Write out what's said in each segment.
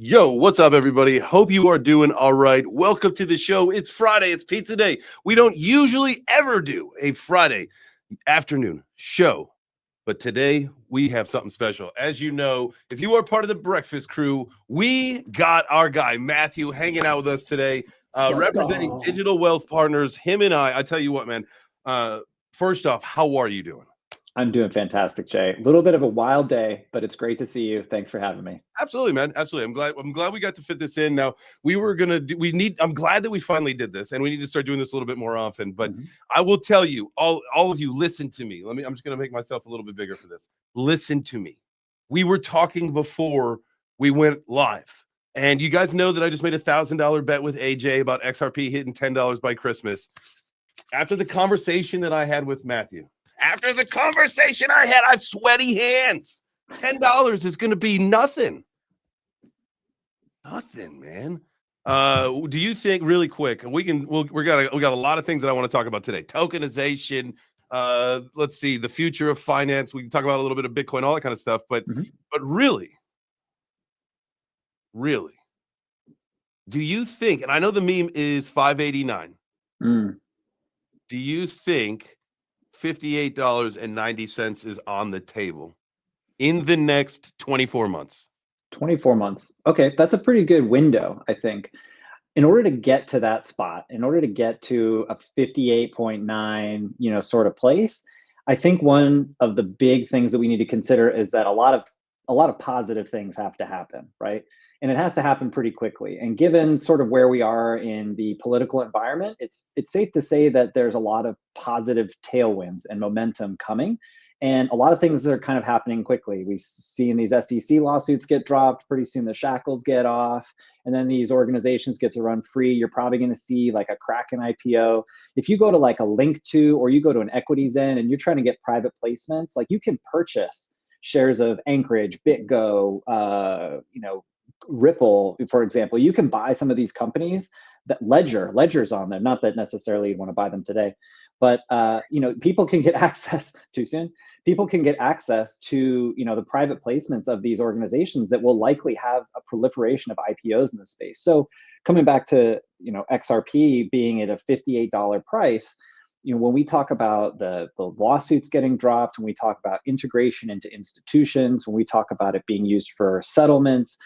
Yo, what's up, everybody? Hope you are doing all right. Welcome to the show. It's Friday. It's pizza day. We don't usually ever do a Friday afternoon show, but today we have something special. As you know, if you are part of the breakfast crew, we got our guy Matthew hanging out with us today, representing Digital Wealth Partners. Him and I tell you what, man. First off, how are you doing? I'm doing fantastic, Jay. A little bit of a wild day, but it's great to see you. Thanks for having me. Absolutely, man. Absolutely. I'm glad we got to fit this in. Now, I'm glad that we finally did this, and we need to start doing this a little bit more often. But I will tell you, all of you, listen to me. I'm just going to make myself a little bit bigger for this. Listen to me. We were talking before we went live, and you guys know that I just made $1,000 bet with AJ about XRP hitting $10 by Christmas. After the conversation that I had with Matthew, I have sweaty hands. $10 is going to be nothing. Nothing, man. Do you think, really quick, we got a lot of things that I want to talk about today. Tokenization, let's see, the future of finance. We can talk about a little bit of Bitcoin, all that kind of stuff. But really, do you think, and I know the meme is 589. Do you think $58.90 is on the table in the next 24 months? 24 months. Okay, that's a pretty good window, I think. In order to get to that spot, in order to get to a 58.9, sort of place, I think one of the big things that we need to consider is that a lot of positive things have to happen, right? And it has to happen pretty quickly. And given sort of where we are in the political environment, it's safe to say that there's a lot of positive tailwinds and momentum coming. And a lot of things are kind of happening quickly. We see in these SEC lawsuits get dropped. Pretty soon the shackles get off. And then these organizations get to run free. You're probably going to see like a Kraken IPO. If you go to like a Link2 or you go to an EquityZen and you're trying to get private placements, like you can purchase shares of Anchorage, BitGo, Ripple, for example. You can buy some of these companies that Ledger's on them. Not that necessarily you want to buy them today, but people can get access too soon. People can get access to the private placements of these organizations that will likely have a proliferation of IPOs in the space. So coming back to XRP being at a $58 price, when we talk about the lawsuits getting dropped, when we talk about integration into institutions, when we talk about it being used for settlements,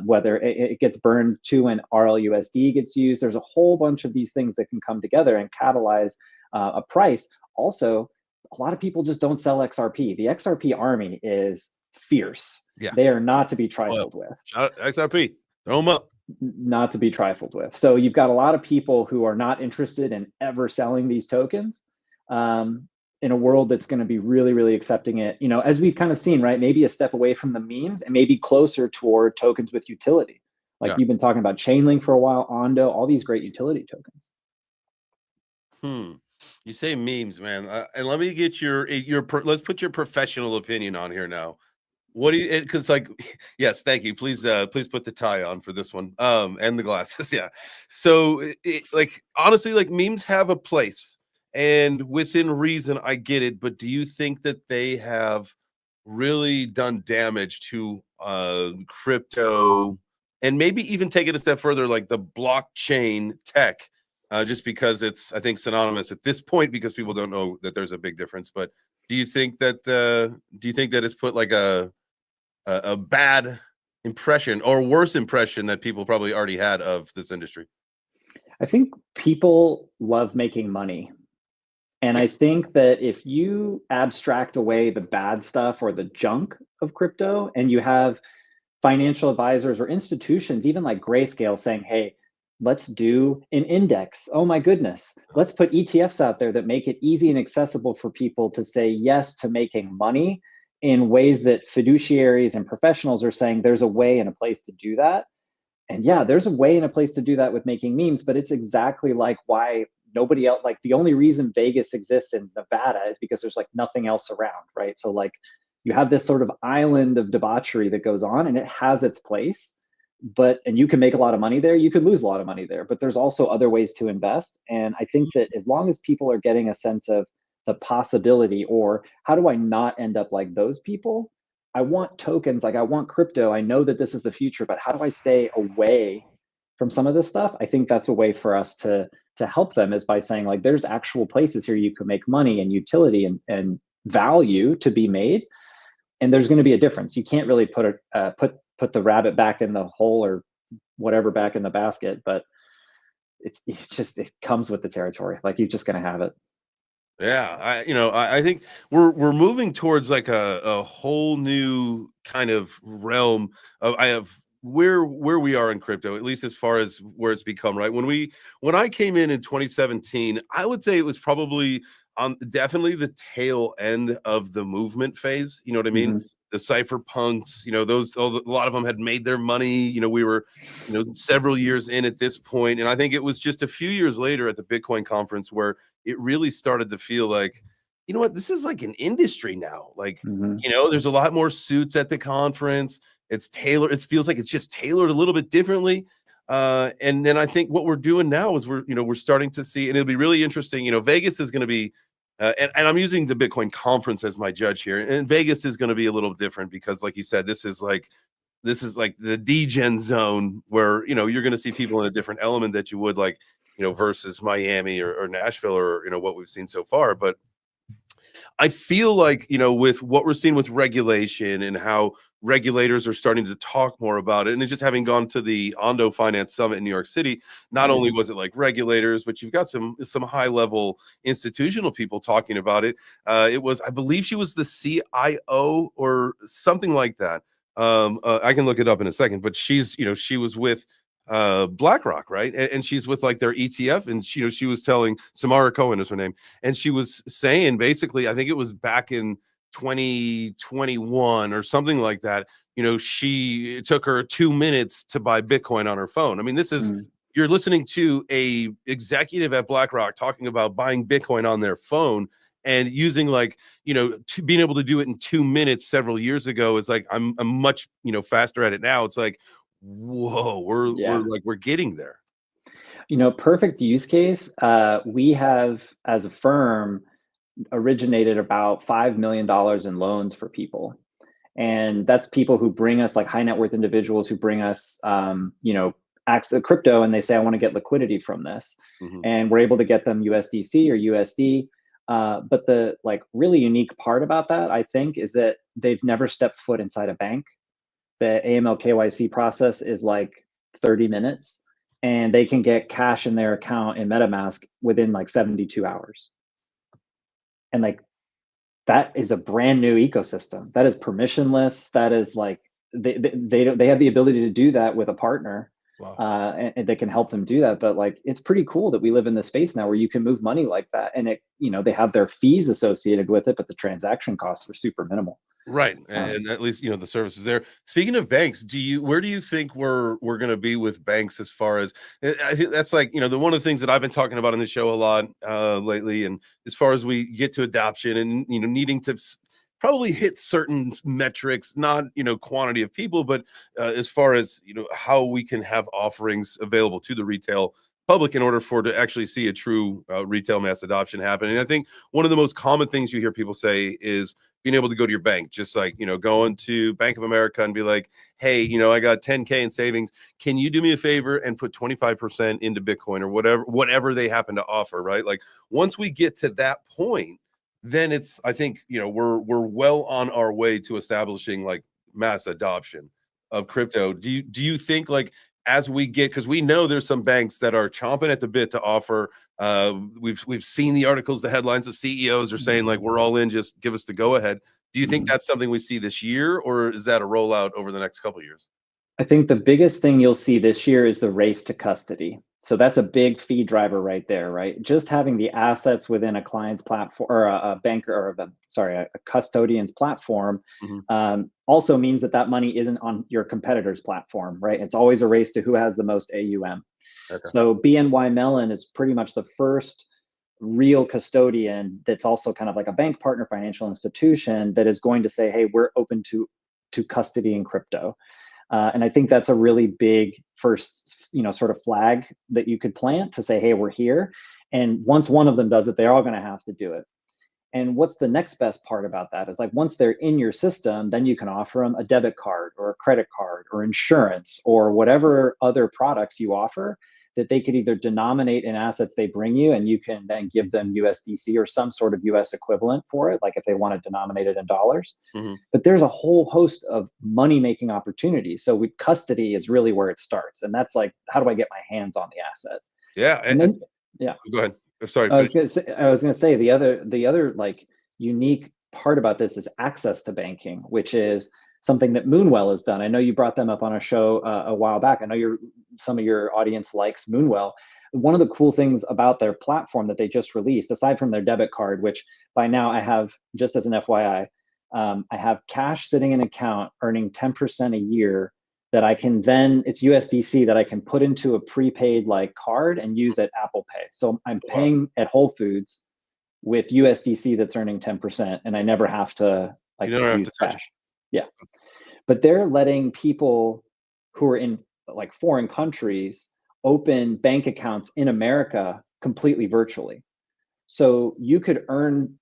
whether it gets burned to and RLUSD gets used, there's a whole bunch of these things that can come together and catalyze a price. Also, a lot of people just don't sell XRP. The XRP army is fierce. Yeah. They are not to be trifled with. Shout out XRP. Throw them up. Not to be trifled with. So you've got a lot of people who are not interested in ever selling these tokens in a world that's going to be really, really accepting it, as we've kind of seen, right? Maybe a step away from the memes and maybe closer toward tokens with utility. Like you've been talking about Chainlink for a while, Ondo, all these great utility tokens. You say memes, man. And let me get let's put your professional opinion on here now. What do you, because yes, thank you. Please put the tie on for this one. And the glasses. Yeah. So honestly, memes have a place. And within reason, I get it. But do you think that they have really done damage to crypto and maybe even take it a step further, like the blockchain tech, just because it's, I think, synonymous at this point because people don't know that there's a big difference. But do you think that it's put like a bad impression or worse impression that people probably already had of this industry? I think people love making money. And I think that if you abstract away the bad stuff or the junk of crypto and you have financial advisors or institutions, even like Grayscale, saying, hey, let's do an index. Oh my goodness. Let's put ETFs out there that make it easy and accessible for people to say yes to making money in ways that fiduciaries and professionals are saying there's a way and a place to do that. And yeah, there's a way and a place to do that with making memes, but it's exactly like why nobody else, like the only reason Vegas exists in Nevada is because there's like nothing else around, right? So like you have this sort of island of debauchery that goes on and it has its place, and you can make a lot of money there, you could lose a lot of money there, but there's also other ways to invest. And I think that as long as people are getting a sense of the possibility or how do I not end up like those people, I want tokens, like I want crypto. I know that this is the future, but how do I stay away from some of this stuff? I think that's a way for us to help them, is by saying like, there's actual places here you can make money and utility and value to be made. And there's going to be a difference. You can't really put put the rabbit back in the hole or whatever back in the basket, but it's just, it comes with the territory. Like, you're just going to have it. Yeah, I think we're moving towards like a whole new kind of realm of where we are in crypto, at least as far as where it's become, right? When I came in 2017, I would say it was probably definitely the tail end of the movement phase. You know what I mean? Mm-hmm. The cypherpunks, a lot of them had made their money. We were, several years in at this point, and I think it was just a few years later at the Bitcoin conference where it really started to feel like, you know what, this is like an industry now. Like, Mm-hmm. there's a lot more suits at the conference. It's tailored. It feels like it's just tailored a little bit differently. And then I think what we're doing now is we're starting to see, and it'll be really interesting. Vegas is going to be, and I'm using the Bitcoin conference as my judge here. And Vegas is going to be a little different because, like you said, this is like the degen zone where you're going to see people in a different element that you would like, versus Miami or Nashville or what we've seen so far. But I feel like, with what we're seeing with regulation and how regulators are starting to talk more about it, and just having gone to the Ondo Finance Summit in New York City, not only was it like regulators, but you've got some high level institutional people talking about it. It was, I believe she was the CIO or something like that. I can look it up in a second, but she was with BlackRock, right? And she's with like their ETF, and she was telling, Samara Cohen is her name, and she was saying basically, I think it was back in 2021 or something like that. It took her 2 minutes to buy Bitcoin on her phone. I mean, this is, you're listening to a executive at BlackRock talking about buying Bitcoin on their phone and using like, being able to do it in 2 minutes several years ago is like, I'm much, faster at it now. It's like, whoa, we're getting there. Perfect use case. We have, as a firm, originated about $5 million in loans for people. And that's people who bring us, like high net worth individuals who bring us, access crypto, and they say, I want to get liquidity from this. Mm-hmm. And we're able to get them USDC or USD. But the like really unique part about that, I think, is that they've never stepped foot inside a bank. The AML KYC process is like 30 minutes, and they can get cash in their account in MetaMask within like 72 hours. And like, that is a brand new ecosystem. That is permissionless. That is like, they have the ability to do that with a partner. Wow. And they can help them do that. But like, it's pretty cool that we live in this space now where you can move money like that. And it, they have their fees associated with it, but the transaction costs are super minimal. Right. And at least, the service is there. Speaking of banks, where do you think we're going to be with banks as far as, I think that's like, one of the things that I've been talking about in the show a lot lately. And as far as we get to adoption and, needing to probably hit certain metrics, not, quantity of people, but as far as, how we can have offerings available to the retail public in order to actually see a true retail mass adoption happen. And I think one of the most common things you hear people say is being able to go to your bank, just like, going to Bank of America and be like, hey, I got 10K in savings. Can you do me a favor and put 25% into Bitcoin or whatever they happen to offer, right? Like, once we get to that point, then it's, I think, we're well on our way to establishing like mass adoption of crypto. Do you think, like, as we get, because we know there's some banks that are chomping at the bit to offer. We've seen the articles, the headlines, the CEOs are saying like, we're all in, just give us the go ahead. Do you think that's something we see this year, or is that a rollout over the next couple of years? I think the biggest thing you'll see this year is the race to custody. So that's a big fee driver right there, right? Just having the assets within a client's platform or a banker or a custodian's platform also means that money isn't on your competitor's platform, right? It's always a race to who has the most AUM. Okay. So BNY Mellon is pretty much the first real custodian that's also kind of like a bank partner financial institution that is going to say, hey, we're open to custodying crypto. And I think that's a really big first, sort of flag that you could plant to say, hey, we're here. And once one of them does it, they're all going to have to do it. And what's the next best part about that is like once they're in your system, then you can offer them a debit card or a credit card or insurance or whatever other products you offer that they could either denominate in assets they bring you, and you can then give them USDC or some sort of US equivalent for it, like if they want to denominate it in dollars. But there's a whole host of money making opportunities. So with custody is really where it starts. And that's like, how do I get my hands on the asset? Yeah. And then, yeah. Go ahead. Sorry. I was gonna say the other like unique part about this is access to banking, which is something that Moonwell has done. I know you brought them up on a show a while back. I know some of your audience likes Moonwell. One of the cool things about their platform that they just released, aside from their debit card, which by now I have, just as an FYI, I have cash sitting in an account earning 10% a year that I can then, it's USDC that I can put into a prepaid like card and use at Apple Pay. So I'm paying at Whole Foods with USDC that's earning 10%, and I never have to like use cash. Yeah. But they're letting people who are in like foreign countries open bank accounts in America completely virtually. So you could earn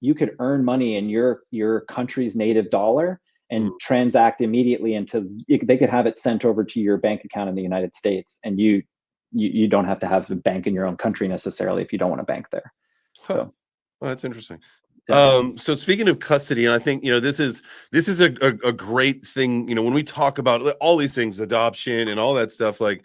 money in your country's native dollar and transact immediately into, they could have it sent over to your bank account in the United States, and you don't have to have a bank in your own country necessarily if you don't want to bank there. So well, that's interesting. Yeah. So speaking of custody, and I think this is a great thing. When we talk about all these things, adoption and all that stuff, like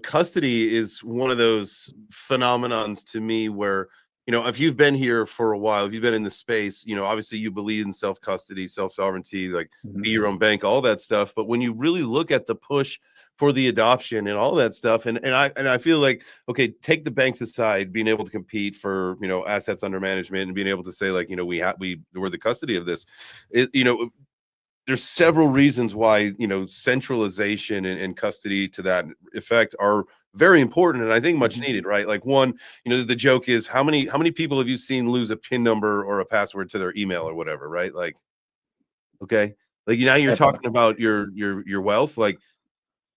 custody is one of those phenomenons to me where if you've been here for a while, if you've been in the space, obviously you believe in self-custody, self-sovereignty, like be your own bank, all that stuff. But when you really look at the push for the adoption and all that stuff, and I feel like, okay, take the banks aside, being able to compete for assets under management and being able to say like we're the custody of this, there's several reasons why centralization and custody to that effect are very important, and I think much needed, right? Like one, the joke is how many people have you seen lose a PIN number or a password to their email or whatever, right? Like, okay, like now you're talking about your wealth, like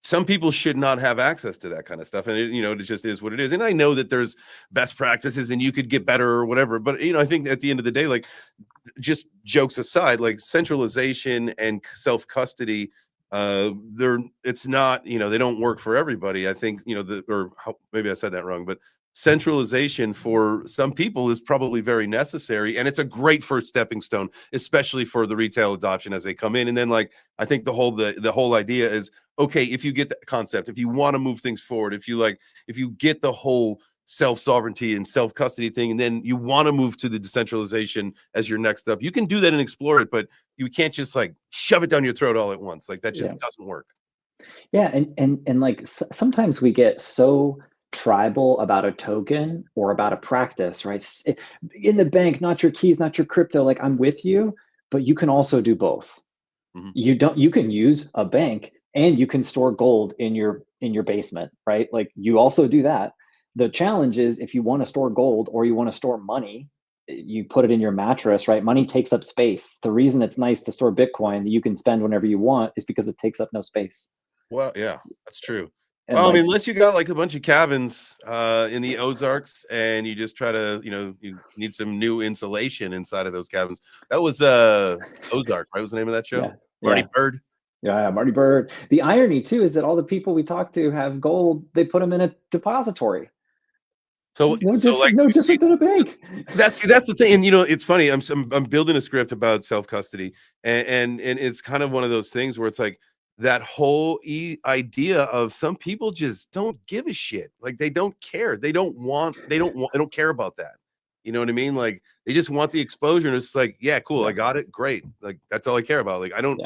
some people should not have access to that kind of stuff, and it just is what it is. And I know that there's best practices and you could get better or whatever, but I think at the end of the day, like just jokes aside, like centralization and self-custody, it's not, they don't work for everybody. I think, maybe I said that wrong, but centralization for some people is probably very necessary, and it's a great first stepping stone, especially for the retail adoption as they come in. And then like I think the whole idea is, okay, if you get the concept, if you want to move things forward, if you get the whole self-sovereignty and self-custody thing, and then you want to move to the decentralization as your next step, you can do that and explore it, but you can't just like shove it down your throat all at once. Like that just doesn't work. Yeah, and like sometimes we get so tribal about a token or about a practice, right? In the bank, not your keys, not your crypto. Like I'm with you, but you can also do both. You can use a bank and you can store gold in your basement, right? Like you also do that. The challenge is if you want to store gold or you want to store money, you put it in your mattress, right? Money takes up space. The reason it's nice to store Bitcoin that you can spend whenever you want is because it takes up no space. Well, yeah, that's true. Well, I mean, unless you got like a bunch of cabins in the Ozarks and you just try to, you need some new insulation inside of those cabins. That was Ozark, right? Was the name of that show? Yeah. Marty Bird. Yeah, Marty Bird. The irony too is that all the people we talk to have gold. They put them in a depository. So no different than a bank. That's the thing, and it's funny. I'm building a script about self-custody, and it's kind of one of those things where it's like that whole idea of some people just don't give a shit. Like they don't care. They don't care about that. You know what I mean? Like they just want the exposure, and it's like, yeah, cool, I got it, great. Like that's all I care about. Like I don't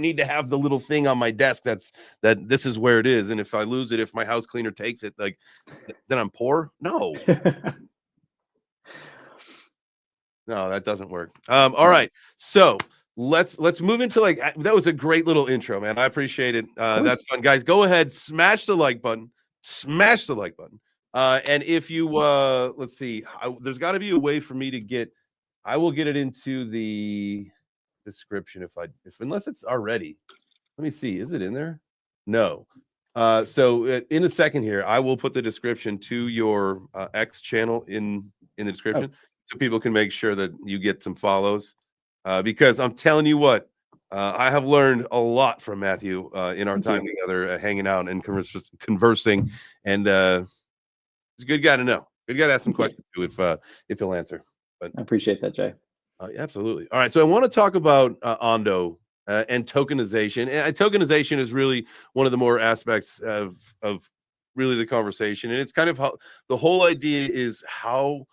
need to have the little thing on my desk that this is where it is, and if I lose it, if my house cleaner takes it, like then I'm poor. No. No, that doesn't work. All right, so let's move into like that was a great little intro, man. I appreciate it. That's fun, guys. Go ahead, smash the like button, and if you let's see, there's got to be a way for me to get. I will get it into the description if unless it's already. Let me see. Is it in there? No. So in a second here, I will put the description to your X channel in the description. so people can make sure that you get some follows. Because I'm telling you what, I have learned a lot from Matthew in our time together, hanging out and conversing. And he's a good guy to know. Good guy to ask some questions to if he'll answer. But I appreciate that, Jay. absolutely. All right. So I want to talk about Ondo and tokenization. And tokenization is really one of the more aspects of really the conversation. And it's kind of how the whole idea is how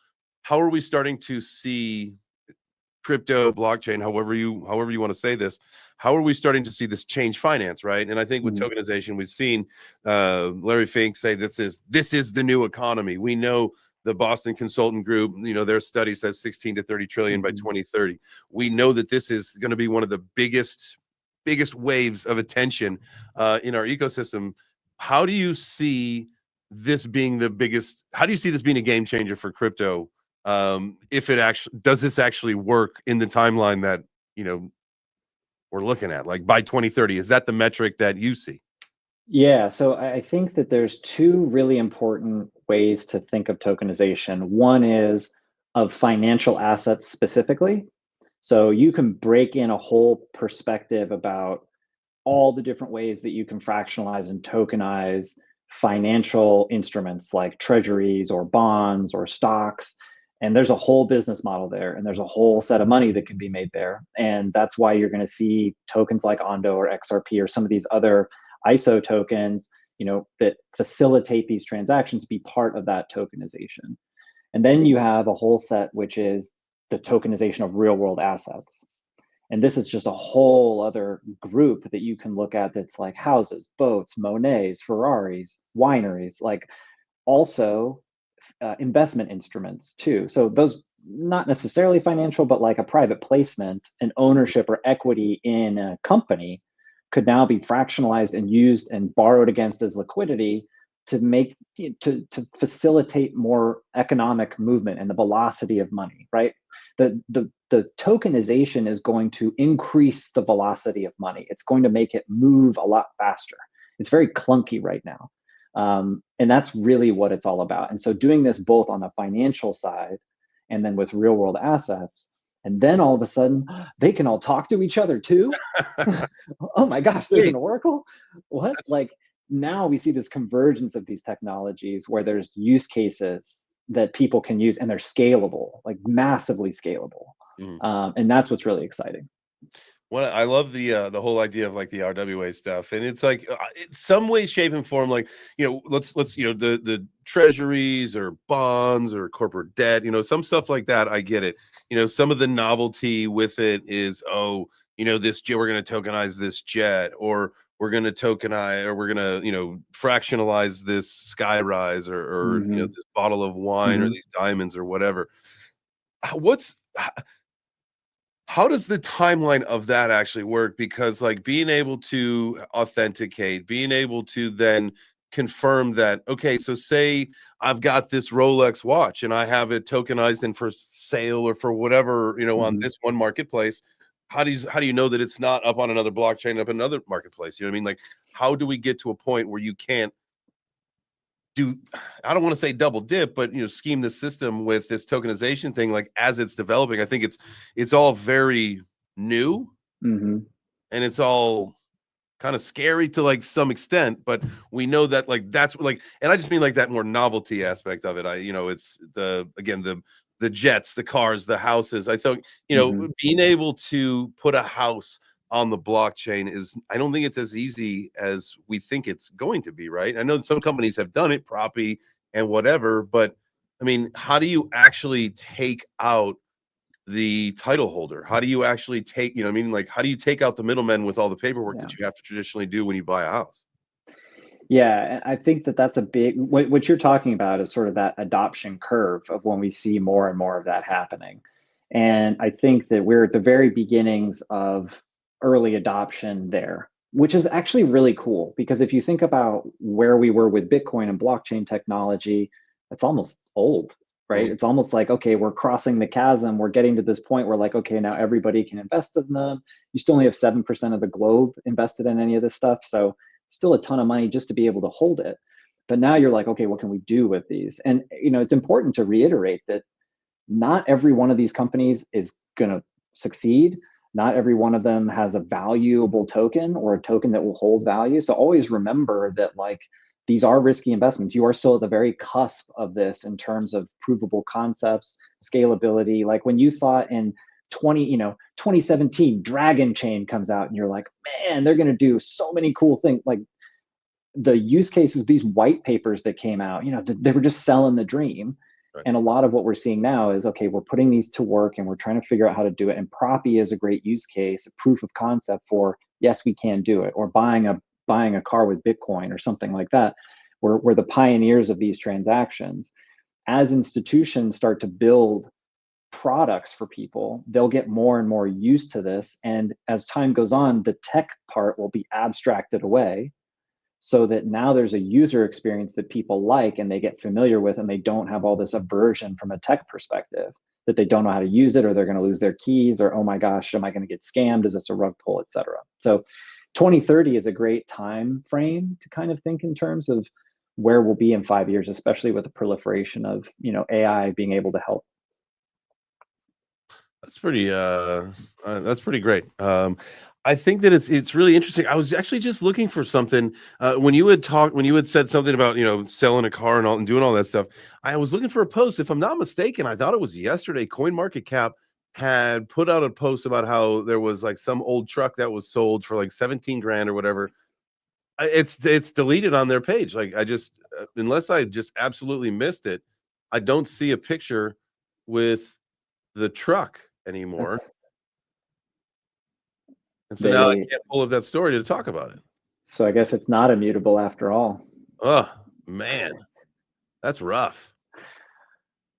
are we starting to see crypto, blockchain, however you want to say this, how are we starting to see this change finance, right? And I think with tokenization, we've seen Larry Fink say this is the new economy. We know the Boston Consultant Group, their study says 16 to 30 trillion by 2030. We know that this is going to be one of the biggest waves of attention in our ecosystem. How do you see this being the biggest? How do you see this being a game changer for crypto? If it actually does, this actually work in the timeline that we're looking at, like by 2030? Is that the metric that you see? Yeah, so I think that there's two really important ways to think of tokenization. One is of financial assets specifically. So you can break in a whole perspective about all the different ways that you can fractionalize and tokenize financial instruments like treasuries or bonds or stocks. And there's a whole business model there, and there's a whole set of money that can be made there. And that's why you're going to see tokens like Ondo or XRP or some of these other ISO tokens, that facilitate these transactions be part of that tokenization. And then you have a whole set, which is the tokenization of real world assets. And this is just a whole other group that you can look at that's like houses, boats, Monets, Ferraris, wineries, like also investment instruments too. So those not necessarily financial, but like a private placement, an ownership or equity in a company could now be fractionalized and used and borrowed against as liquidity to make to facilitate more economic movement and the velocity of money, right? The tokenization is going to increase the velocity of money. It's going to make it move a lot faster. It's very clunky right now. And that's really what it's all about. And so doing this both on the financial side and then with real world assets, and then all of a sudden they can all talk to each other too. Oh my gosh, there's an oracle. What? Like now we see this convergence of these technologies where there's use cases that people can use and they're scalable, like massively scalable. And that's what's really exciting. Well, I love the whole idea of like the RWA stuff, and it's like in some way, shape, and form, like let's the treasuries or bonds or corporate debt, some stuff like that. I get it. Some of the novelty with it is this jet, we're going to tokenize this jet, or we're going to tokenize, or we're going to fractionalize this skyrise, or this bottle of wine, or these diamonds, or whatever. How does the timeline of that actually work? Because like being able to authenticate, being able to then confirm that, okay, so say I've got this Rolex watch and I have it tokenized in for sale or for whatever, on this one marketplace. How do you know that it's not up on another blockchain, up another marketplace? You know what I mean? Like, how do we get to a point where you can't I don't want to say double dip, but scheme the system with this tokenization thing, like as it's developing? I think it's all very new, and it's all kind of scary to like some extent, but we know that like that's like, and I just mean like that more novelty aspect of it. It's the jets, the cars, the houses. I thought being able to put a house on the blockchain I don't think it's as easy as we think it's going to be, right? I know that some companies have done it, Proppy and whatever, but I mean, how do you actually take out the title holder? How do you actually take, like, how do you take out the middlemen with all the paperwork that you have to traditionally do when you buy a house? Yeah, I think that's a big, what you're talking about is sort of that adoption curve of when we see more and more of that happening. And I think that we're at the very beginnings of early adoption there, which is actually really cool, because if you think about where we were with Bitcoin and blockchain technology, it's almost old, right? It's almost like, okay, we're crossing the chasm. We're getting to this point where like, okay, now everybody can invest in them. You still only have 7% of the globe invested in any of this stuff. So still a ton of money just to be able to hold it. But now you're like, okay, what can we do with these? And it's important to reiterate that not every one of these companies is going to succeed. Not every one of them has a valuable token or a token that will hold value. So always remember that like these are risky investments. You are still at the very cusp of this in terms of provable concepts, scalability. Like when you thought in 2017, Dragon Chain comes out and you're like, man, they're going to do so many cool things. Like the use cases, these white papers that came out, they were just selling the dream. Right. And a lot of what we're seeing now is, okay, we're putting these to work and we're trying to figure out how to do it. And Proppy is a great use case, a proof of concept for, yes, we can do it, or buying a car with Bitcoin or something like that. We're the pioneers of these transactions. As institutions start to build products for people, they'll get more and more used to this. And as time goes on, the tech part will be abstracted away, so that now there's a user experience that people like and they get familiar with, and they don't have all this aversion from a tech perspective that they don't know how to use it, or they're going to lose their keys, or, oh my gosh, am I going to get scammed? Is this a rug pull, et cetera? So 2030 is a great time frame to kind of think in terms of where we'll be in 5 years, especially with the proliferation of, AI being able to help. That's pretty great. I think that it's really interesting. I was actually just looking for something when you had said something about selling a car and doing all that stuff. I was looking for a post. If I'm not mistaken, I thought it was yesterday. CoinMarketCap had put out a post about how there was like some old truck that was sold for like 17 grand or whatever. It's deleted on their page. Like I just unless I just absolutely missed it, I don't see a picture with the truck anymore. And so now I can't pull up that story to talk about it. So I guess it's not immutable after all. Oh man, that's rough.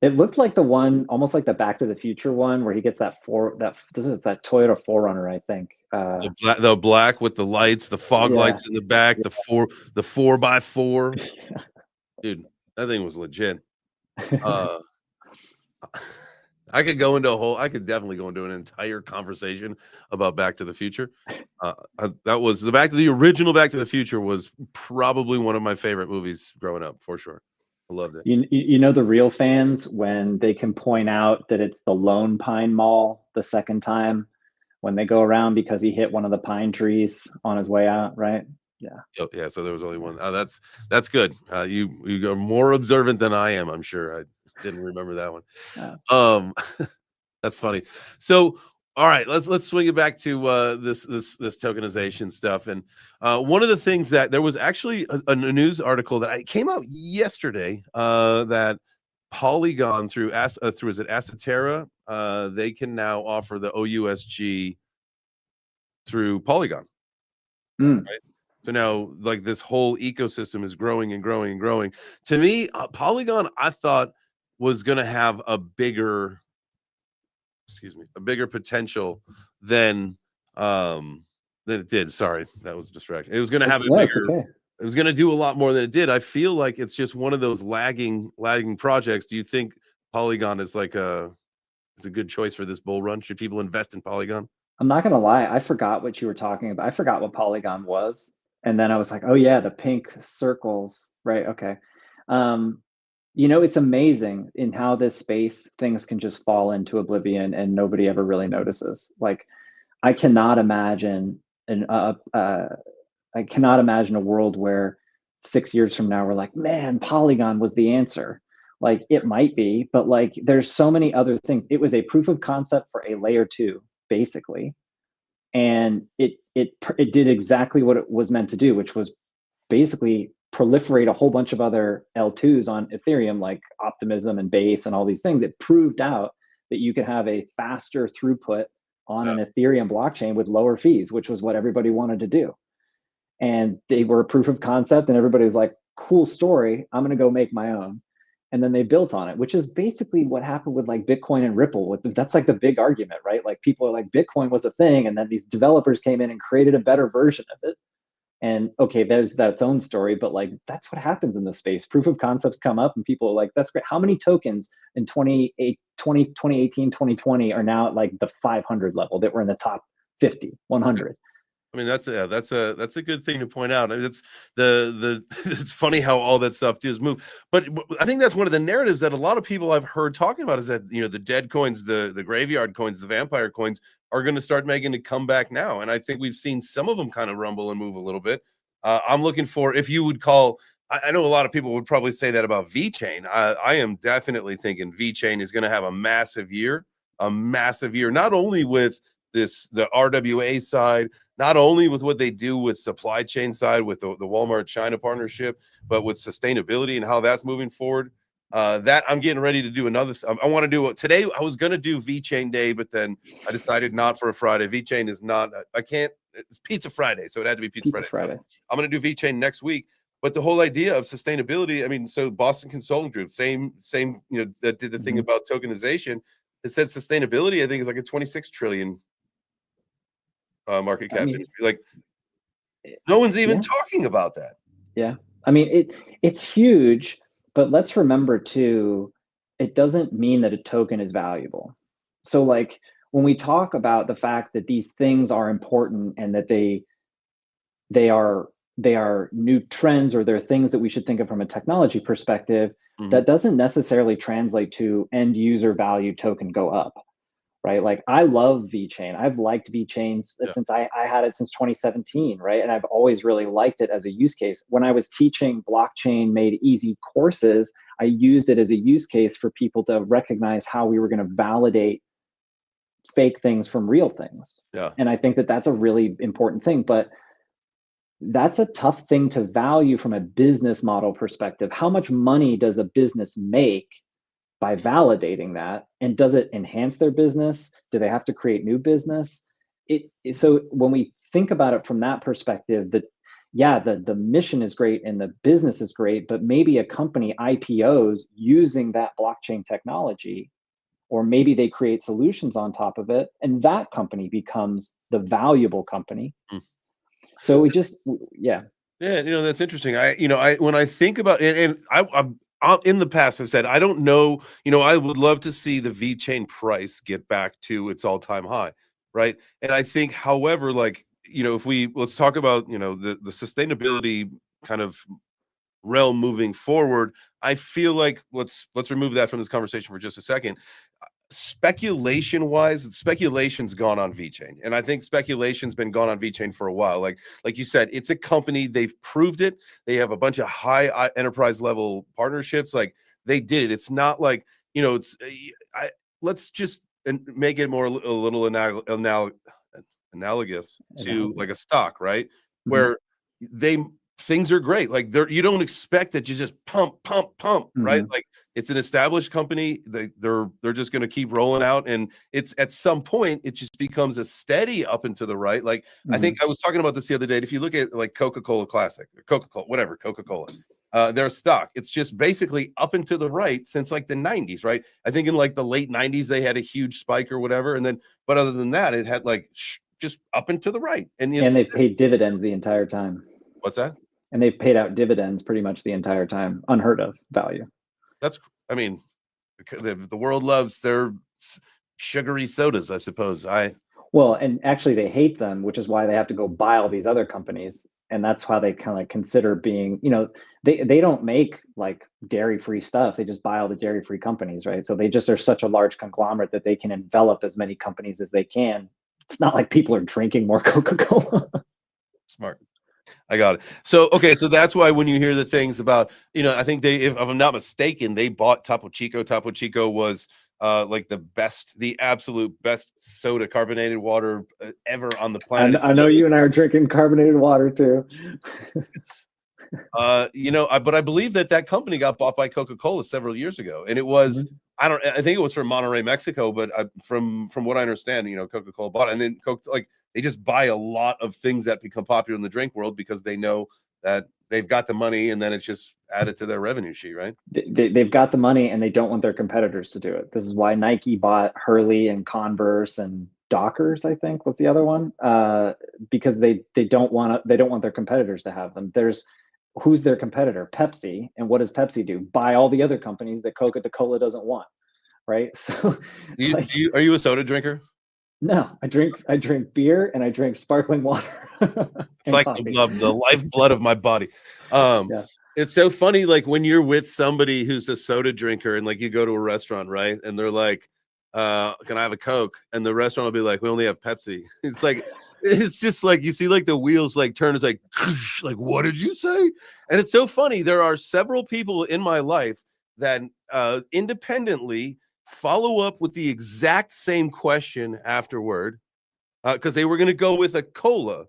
It looked like the one, almost like the Back to the Future one, where he gets that Toyota 4Runner, I think. The black with the lights, the fog lights in the back, the 4x4. Dude, that thing was legit. I could definitely go into an entire conversation about Back to the Future. That was the original Back to the Future was probably one of my favorite movies growing up, for sure. I loved it. The real fans, when they can point out that it's the Lone Pine Mall the second time when they go around because he hit one of the pine trees on his way out, right? Yeah. Oh, yeah. So there was only one. Oh, that's good. You are more observant than I am, I'm sure. I didn't remember that one. Yeah. That's funny. So, all right, let's swing it back to this tokenization stuff. And one of the things that there was actually a news article that came out yesterday that Polygon through is it Assetera, they can now offer the OUSG through Polygon. Right? So now, like, this whole ecosystem is growing and growing and growing. To me, Polygon, I thought, was going to have a bigger potential than it did. Sorry, that was a distraction. It was going to have a bigger. Okay. It was going to do a lot more than it did. I feel like it's just one of those lagging projects. Do you think Polygon is a good choice for this bull run? Should people invest in Polygon? I'm not going to lie. I forgot what you were talking about. I forgot what Polygon was. And then I was like, oh yeah, the pink circles. Right. Okay. It's amazing in how this space, things can just fall into oblivion and nobody ever really notices. Like, I cannot imagine a world where 6 years from now we're like, man, Polygon was the answer. Like, it might be, but like, there's so many other things. It was a proof of concept for a layer 2, basically, and it did exactly what it was meant to do, which was basically proliferate a whole bunch of other L2s on Ethereum, like Optimism and Base and all these things. It proved out that you could have a faster throughput on an Ethereum blockchain with lower fees, which was what everybody wanted to do. And they were a proof of concept, and everybody was like, cool story, I'm going to go make my own. And then they built on it, which is basically what happened with like Bitcoin and Ripple. That's like the big argument, right? Like, people are like, Bitcoin was a thing, and then these developers came in and created a better version of it. And okay, that's its own story, but like, that's what happens in this space. Proof of concepts come up and people are like, that's great. How many tokens in 2018, 2020 are now at like the 500 level that were in the top 50, 100? I I mean, that's a good thing to point out. It's it's funny how all that stuff does move. But I think that's one of the narratives that a lot of people I've heard talking about is that, you know, the dead coins, the graveyard coins, the vampire coins are going to start making a comeback now. And I think we've seen some of them kind of rumble and move a little bit. I'm looking for, if you would call, I know a lot of people would probably say that about VeChain. I am definitely thinking VeChain is going to have a massive year, not only with the RWA side, not only with what they do with supply chain side with the Walmart China partnership, but with sustainability and how that's moving forward. That I'm getting ready to do another. I want to do today. I was going to do VeChain Day, but then I decided not for a Friday. VeChain is not. I can't. It's Pizza Friday, so it had to be Pizza Friday. I'm going to do VeChain next week. But the whole idea of sustainability, I mean, so Boston Consulting Group, same, you know, that did the thing about tokenization. It said sustainability, I think, is like a 26 trillion market cap industry. Like, no one's even talking about that. Yeah, I mean, it's huge, but let's remember too, it doesn't mean that a token is valuable. So like when we talk about the fact that these things are important and that they are new trends, or they're things that we should think of from a technology perspective, that doesn't necessarily translate to end user value token go up. Right? Like I love VeChain. I've liked VeChains since I had it since 2017, right? And I've always really liked it as a use case. When I was teaching blockchain made easy courses, I used it as a use case for people to recognize how we were going to validate fake things from real things. Yeah. And I think that that's a really important thing, but that's a tough thing to value from a business model perspective. How much money does a business make by validating that? And does it enhance their business? Do they have to create new business? So when we think about it from that perspective, that the mission is great and the business is great, but maybe a company IPOs using that blockchain technology, or maybe they create solutions on top of it, and that company becomes the valuable company. So we just, yeah, you know, that's interesting. When I think about it, and I'm in the past, I've said, I don't know, you know, I would love to see the VeChain price get back to its all-time high, right? And I think, however, like, you know, let's talk about, you know, the sustainability kind of realm moving forward. I feel like let's remove that from this conversation for just a second. Speculation's gone on VeChain, and I think speculation's been gone on VeChain for a while. Like you said, it's a company, they've proved it. They have a bunch of high enterprise level partnerships. Like they did it. It's not like, you know, let's just make it more a little analogous to like a stock, right? Where things are great. Like you don't expect that you just pump, right? Like it's an established company. They're just going to keep rolling out, and it's at some point it just becomes a steady up and to the right. Like I think I was talking about this the other day. If you look at like Coca-Cola Classic, or Coca-Cola, their stock, it's just basically up and to the right since like the 90s, right? I think in like the late 90s they had a huge spike or whatever, and then but other than that, it had like just up and to the right, and they've paid dividends the entire time. What's that? And they've paid out dividends pretty much the entire time. Unheard of value. I mean, the world loves their sugary sodas, I suppose. Well, and actually they hate them, which is why they have to go buy all these other companies. And that's how they kind of consider being, you know, they don't make like dairy-free stuff. They just buy all the dairy-free companies, right? So they just are such a large conglomerate that they can envelop as many companies as they can. It's not like people are drinking more Coca-Cola. Smart. I got it. So, okay. So that's why when you hear the things about, you know, I think if I'm not mistaken, they bought Topo Chico. Topo Chico was like the absolute best soda, carbonated water ever on the planet. I know you and I are drinking carbonated water too. You know, but I believe that company got bought by Coca-Cola several years ago, and it was, I think it was from Monterrey, Mexico, but from what I understand, you know, Coca-Cola bought it, and then they just buy a lot of things that become popular in the drink world because they know that they've got the money, and then it's just added to their revenue sheet, right? They've got the money, and they don't want their competitors to do it. This is why Nike bought Hurley and Converse and Dockers, I think was the other one, because they don't want their competitors to have them. Who's their competitor? Pepsi. And what does Pepsi do? Buy all the other companies that Coca-Cola doesn't want, right? So are you a soda drinker? No, I drink beer and I drink sparkling water It's and like coffee. the lifeblood of my body. Yeah. It's so funny, like when you're with somebody who's a soda drinker and like you go to a restaurant, right? And they're like, can I have a Coke? And the restaurant will be like, we only have Pepsi. It's like, it's just like you see like the wheels like turn. It's like, what did you say? And it's so funny. There are several people in my life that independently follow up with the exact same question afterward, because they were going to go with a cola.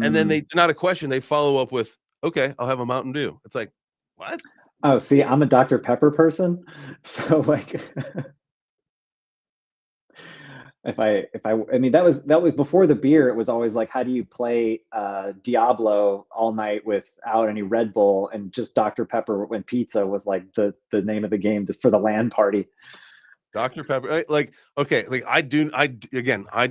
And then they, not a question, they follow up with, okay, I'll have a Mountain Dew. It's like, what? Oh, see, I'm a Dr. Pepper person. So like I mean that was before the beer. It was always like, how do you play Diablo all night without any Red Bull and just Dr. Pepper when pizza was like the name of the game for the LAN party. Dr. Pepper, like, okay, like I'd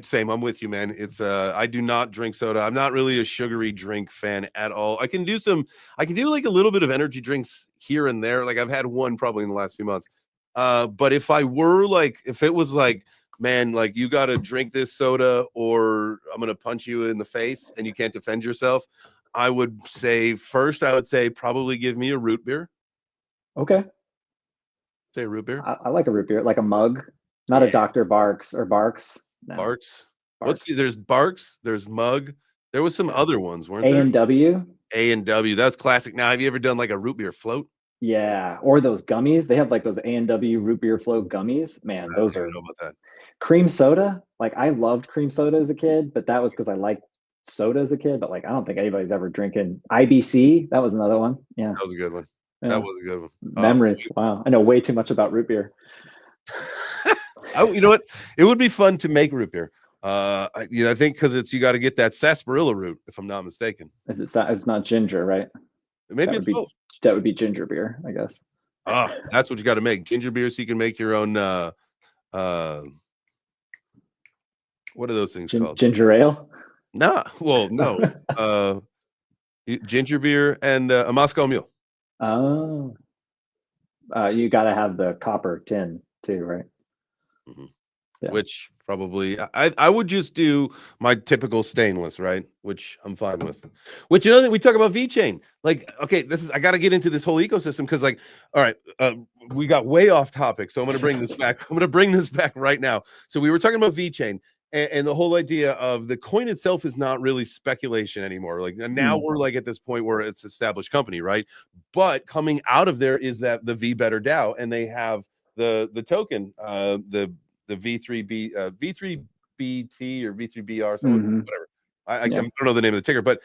say I'm with you, man. It's I do not drink soda. I'm not really a sugary drink fan at all. I can do like a little bit of energy drinks here and there. Like I've had one probably in the last few months. But if it was like, man, like you got to drink this soda or I'm gonna punch you in the face and you can't defend yourself, I would say probably give me a root beer. Okay. Say root beer. I like a root beer, like a mug, not a Dr. Barks or Barks. No. Barks. Barks. There's Barks, there's Mug. There was some other ones, weren't there? A&W. A&W. That's classic. Now, have you ever done like a root beer float? Yeah, or those gummies. They have like those A&W root beer float gummies. Man, those I are don't know about that. cream soda. Like I loved cream soda as a kid, but that was because I liked soda as a kid. But like I don't think anybody's ever drinking IBC. That was another one. Yeah. That was a good one. Yeah. That was a good one. Memories. Wow. I know way too much about root beer. You know what? It would be fun to make root beer. I think because you got to get that sarsaparilla root, if I'm not mistaken. It's not ginger, right? Maybe it's both. That would be ginger beer, I guess. That's what you got to make. Ginger beer, so you can make your own what are those things called? Ginger ale? No. Ginger beer and a Moscow Mule. Oh. You got to have the copper tin too, right? Mm-hmm. Yeah. Which probably I would just do my typical stainless, right? Which I'm fine with. Which, you know, that we talk about VeChain. Like, okay, I got to get into this whole ecosystem because, like, all right, we got way off topic, so I'm going to bring this back. I'm going to bring this back right now. So we were talking about VeChain and the whole idea of the coin itself is not really speculation anymore. Like now we're like at this point where it's established company, right? But coming out of there is that the VBetter DAO, and they have the token, the V3B V3BT or V3BR, whatever. I don't know the name of the ticker, but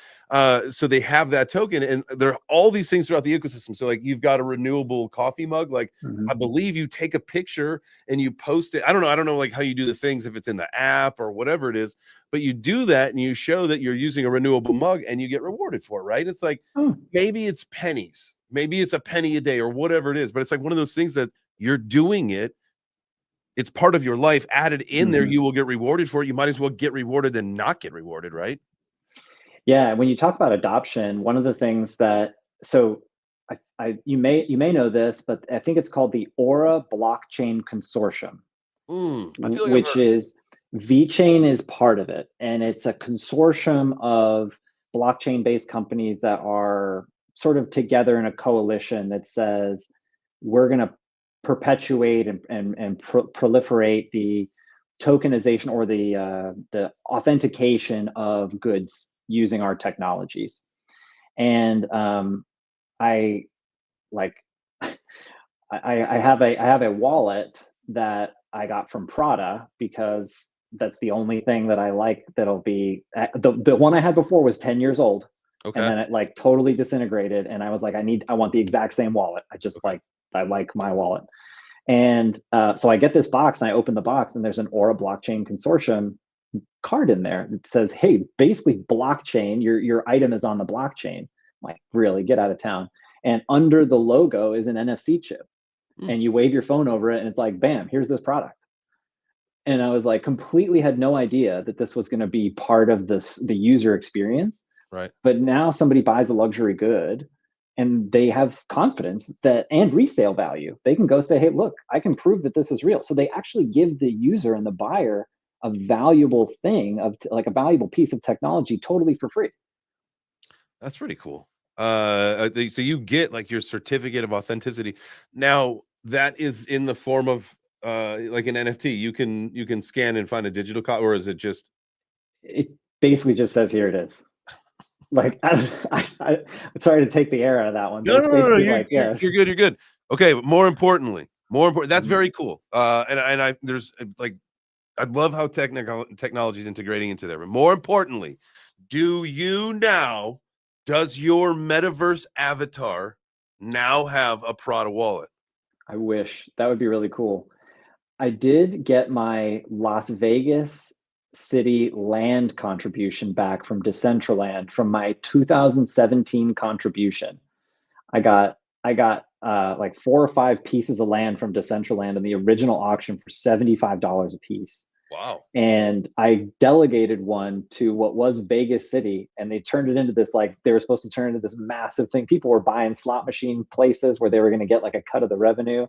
so they have that token, and there are all these things throughout the ecosystem. So like you've got a renewable coffee mug, like I believe you take a picture and you post it. I don't know like how you do the things, if it's in the app or whatever it is, but you do that and you show that you're using a renewable mug and you get rewarded for it, right? It's like maybe it's pennies, maybe it's a penny a day or whatever it is, but it's like one of those things that you're doing it. It's part of your life added in there. You will get rewarded for it. You might as well get rewarded than not get rewarded, right? Yeah. When you talk about adoption, one of the things that, so you may know this, but I think it's called the Aura Blockchain Consortium, which is VeChain is part of it. And it's a consortium of blockchain-based companies that are sort of together in a coalition that says, we're going to perpetuate and proliferate the tokenization or the authentication of goods using our technologies. And I have a wallet that I got from Prada because that's the only thing that I like that'll be the one I had before was 10 years old. Okay. And then it like totally disintegrated. And I was like, I want the exact same wallet. I like my wallet. And so I get this box and I open the box and there's an Aura Blockchain Consortium card in there. It says, hey, basically blockchain, your item is on the blockchain. I'm like, really, get out of town. And under the logo is an NFC chip. And you wave your phone over it and it's like, bam, here's this product. And I was like, completely had no idea that this was going to be part of the user experience. Right. But now somebody buys a luxury good and they have confidence that, and resale value, they can go say, hey, look, I can prove that this is real. So they actually give the user and the buyer a valuable thing of like a valuable piece of technology totally for free. That's pretty cool. So you get like your certificate of authenticity. Now that is in the form of like an NFT. You can scan and find a digital copy, or is it just? It basically just says here it is. Like I'm sorry to take the air out of that one, but No, it's basically like you're good. You're good. Okay, but more important, that's very cool. And I there's like I love how technology is integrating into there. But more importantly, does your metaverse avatar now have a Prada wallet? I wish that would be really cool. I did get my Las Vegas city land contribution back from Decentraland from my 2017 contribution. I got like 4 or 5 pieces of land from Decentraland in the original auction for $75 a piece. Wow. And I delegated one to what was Vegas City, and they turned it into this, like, they were supposed to turn into this massive thing. People were buying slot machine places where they were going to get like a cut of the revenue.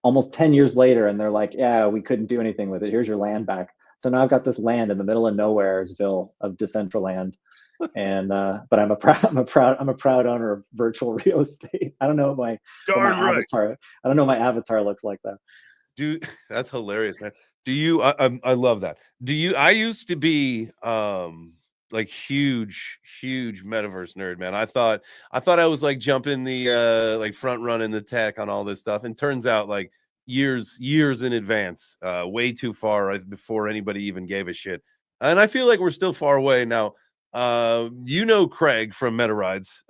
Almost 10 years later, and they're like, yeah, we couldn't do anything with it. Here's your land back. So now I've got this land in the middle of nowheresville of Decentraland. And but I'm a proud owner of virtual real estate. I don't know what my avatar. I don't know what my avatar looks like though. Dude, that's hilarious, man. Do you I love that. I used to be like huge metaverse nerd, man. I thought I was like jumping the like front running the tech on all this stuff, and turns out like years in advance, way too far before anybody even gave a shit. And I feel like we're still far away now. Craig from MetaRides.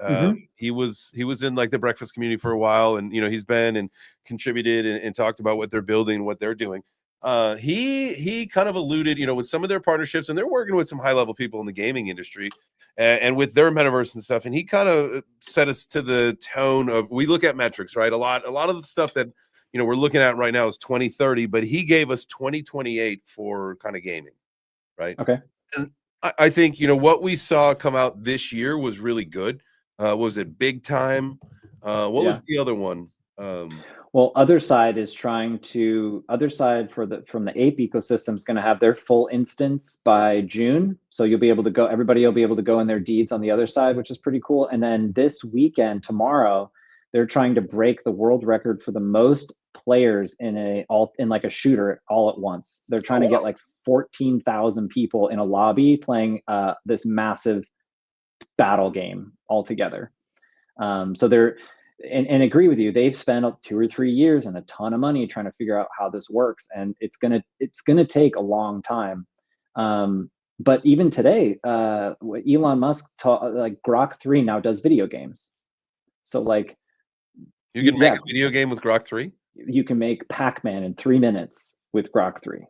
He was in like the breakfast community for a while, and he's been and contributed and talked about what they're building, what they're doing. He kind of alluded, with some of their partnerships, and they're working with some high level people in the gaming industry, and with their metaverse and stuff. And he kind of set us to the tone of, we look at metrics, right? A lot of the stuff that we're looking at right now is 2030, but he gave us 2028 for kind of gaming, right? Okay. And I think what we saw come out this year was really good. Was it Big Time? What was the other one? Well, Other Side from the Ape ecosystem is going to have their full instance by June. So everybody will be able to go in their deeds on the other side, which is pretty cool. And then this weekend, tomorrow, they're trying to break the world record for the most players in like a shooter all at once. They're trying to get like 14,000 people in a lobby playing this massive battle game all together. So they're and agree with you. They've spent 2 or 3 years and a ton of money trying to figure out how this works, and it's gonna take a long time. But even today, Elon Musk like Grok 3 now does video games. So like you can make a video game with Grok 3. You can make Pac-Man in 3 minutes with Grok 3.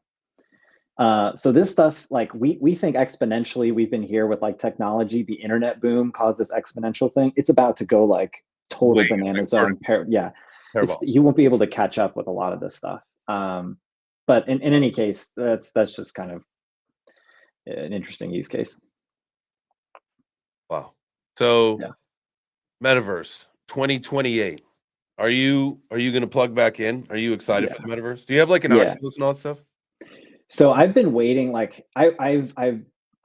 So this stuff, like we think exponentially. We've been here with like technology. The internet boom caused this exponential thing. It's about to go like total banana zone. You won't be able to catch up with a lot of this stuff. But in any case, that's just kind of an interesting use case. Wow. So Metaverse 2028. Are you going to plug back in? Are you excited for the Metaverse? Do you have like an Oculus and all that stuff? So I've been waiting. Like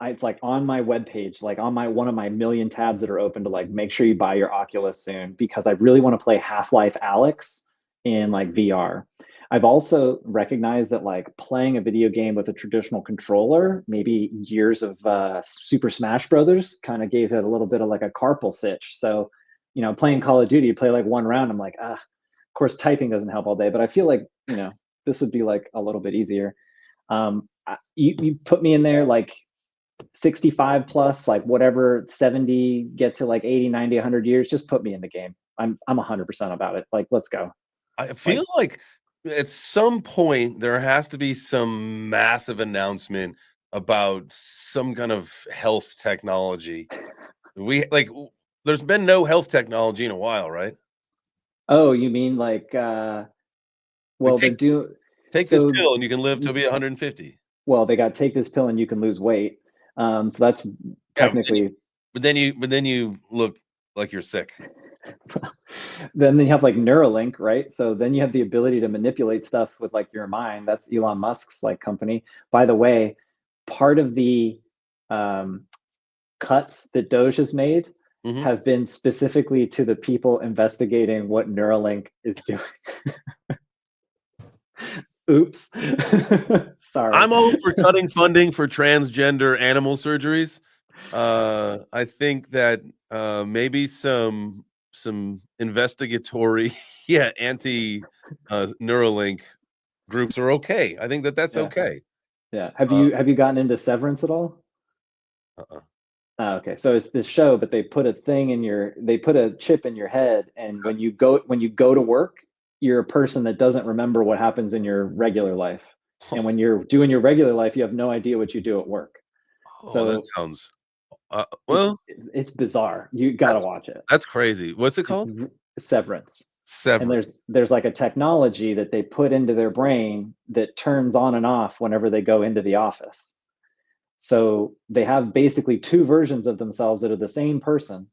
it's like on my webpage, like on one of my million tabs that are open to like make sure you buy your Oculus soon, because I really want to play Half-Life Alyx in like VR. I've also recognized that like playing a video game with a traditional controller, maybe years of Super Smash Brothers kind of gave it a little bit of like a carpal sitch. So, playing Call of Duty, you play like one round, I'm like, of course typing doesn't help all day, but I feel like, this would be like a little bit easier. You put me in there like 65 plus, like whatever, 70, get to like 80, 90, 100 years, just put me in the game. I'm 100% about it. Like, let's go. I feel like at some point there has to be some massive announcement about some kind of health technology. There's been no health technology in a while, right? Oh, you mean like take this pill and you can live to be 150. Well, they got take this pill and you can lose weight. So that's technically. But then you look like you're sick. Then you have like Neuralink, right? So then you have the ability to manipulate stuff with like your mind. That's Elon Musk's like company. By the way, part of the cuts that Doge has made have been specifically to the people investigating what Neuralink is doing. Oops. Sorry. I'm all for cutting funding for transgender animal surgeries. I think that maybe some investigatory, anti Neuralink groups are okay. I think that that's okay. Yeah. Have you gotten into Severance at all? Okay, so it's this show, but they put a chip in your head, and when you go to work, you're a person that doesn't remember what happens in your regular life, and when you're doing your regular life, you have no idea what you do at work. So that sounds well. It's bizarre. You gotta watch it. That's crazy. What's it called? Severance. Severance. And there's like a technology that they put into their brain that turns on and off whenever they go into the office. So they have basically two versions of themselves that are the same person,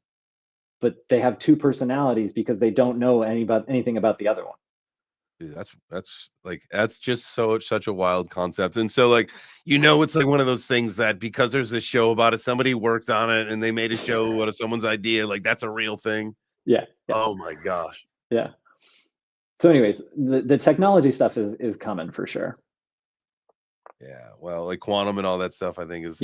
but they have two personalities because they don't know anything about the other one. Dude, that's just such a wild concept. And so like, it's like one of those things that because there's a show about it, somebody worked on it and they made a show out of someone's idea. Like that's a real thing. Yeah. Oh my gosh. Yeah. So anyways, the technology stuff is coming for sure. Yeah, well, like quantum and all that stuff, I think is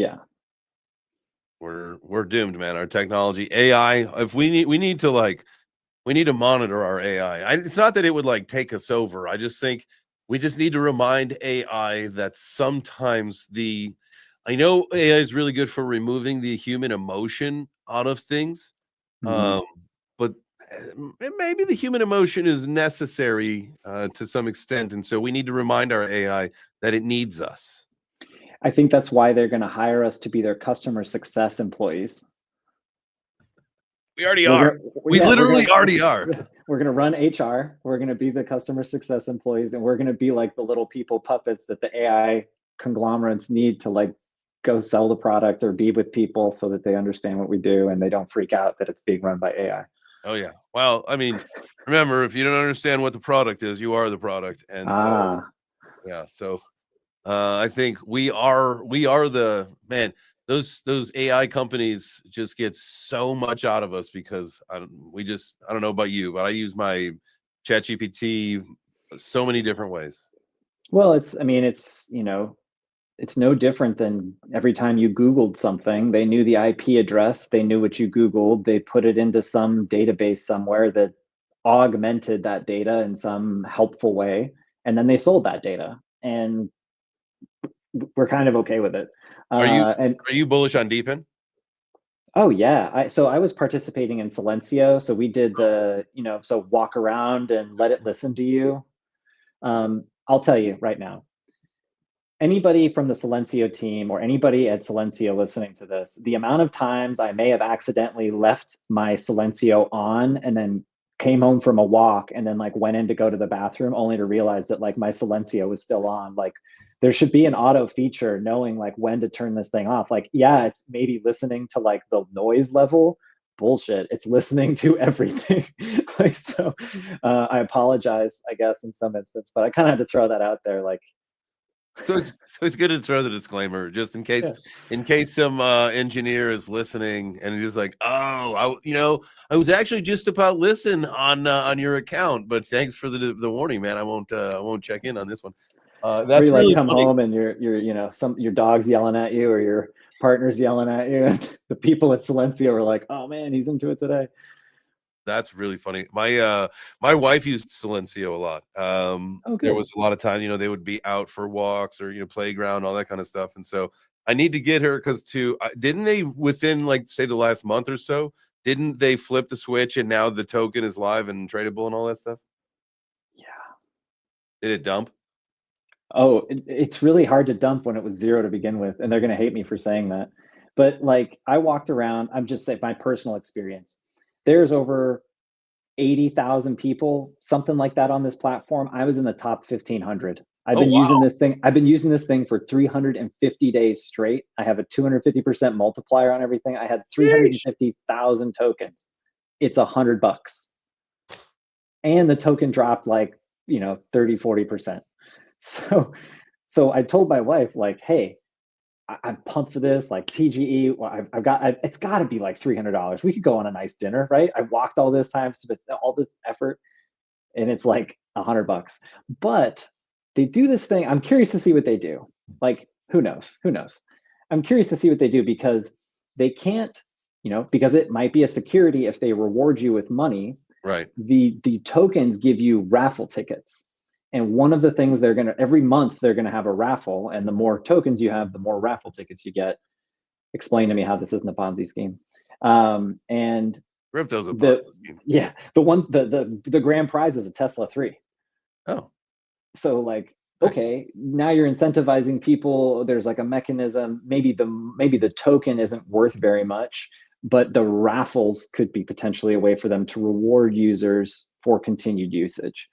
we're doomed, man. Our technology, AI. If we need to monitor our AI. It's not that it would like take us over. I just think we just need to remind AI that sometimes I know AI is really good for removing the human emotion out of things, but maybe the human emotion is necessary to some extent, and so we need to remind our AI that it needs us. I think that's why they're going to hire us to be their customer success employees. We already are. We literally already are. We're going to run HR. We're going to be the customer success employees, and we're going to be like the little people puppets that the AI conglomerates need to like go sell the product or be with people so that they understand what we do and they don't freak out that it's being run by AI. Oh yeah. Well, I mean, remember, if you don't understand what the product is, you are the product. And so, yeah. So, I think we are the man. Those AI companies just get so much out of us because I don't know about you, but I use my ChatGPT so many different ways. Well, it's no different than every time you Googled something, they knew the IP address, they knew what you Googled, they put it into some database somewhere that augmented that data in some helpful way, and then they sold that data. And we're kind of okay with it. Are you bullish on DePIN? Oh yeah. So I was participating in Silencio. So we did so walk around and let it listen to you. I'll tell you right now, anybody from the Silencio team or anybody at Silencio listening to this, the amount of times I may have accidentally left my Silencio on and then came home from a walk and then like went in to go to the bathroom only to realize that like my Silencio was still on. Like there should be an auto feature knowing like when to turn this thing off. Like, yeah, it's maybe listening to like the noise level. Bullshit. It's listening to everything. Like, so I apologize, I guess, in some instance, but I kind of had to throw that out there. Like, so it's good to throw the disclaimer just in case some engineer is listening and he's like, oh, I was actually just about listen on your account, but thanks for the warning, man. I won't check in on this one. That's you really like come funny. home and your dog's yelling at you or your partner's yelling at you. And the people at Silencio are like, oh man, he's into it today. That's really funny. My wife used Silencio a lot. There was a lot of time, they would be out for walks or playground, all that kind of stuff. And so I need to get her because didn't they within like say the last month or so, didn't they flip the switch and now the token is live and tradable and all that stuff? Yeah. Did it dump? Oh, it's really hard to dump when it was zero to begin with, and they're going to hate me for saying that. But like I walked around, I'm just saying my personal experience. There's over 80,000 people, something like that on this platform. I was in the top 1,500. I've been using this thing. I've been using this thing for 350 days straight. I have a 250% multiplier on everything. I had 350,000 tokens. it's $100. And the token dropped like, 30-40%. So I told my wife, like, hey, I'm pumped for this, like TGE. Well, it's got to be like $300. We could go on a nice dinner, right? I walked all this time, spent all this effort, and it's like $100. But they do this thing. I'm curious to see what they do. Like, who knows? Who knows? I'm curious to see what they do because they can't, because it might be a security if they reward you with money. Right. The tokens give you raffle tickets. And one of the things every month they're gonna have a raffle, and the more tokens you have, the more raffle tickets you get. Explain to me how this isn't a Ponzi scheme. And Crypto's a Ponzi scheme. Yeah, the grand prize is a Tesla 3. Oh. So like, okay, now you're incentivizing people. There's like a mechanism. Maybe the token isn't worth very much, but the raffles could be potentially a way for them to reward users for continued usage.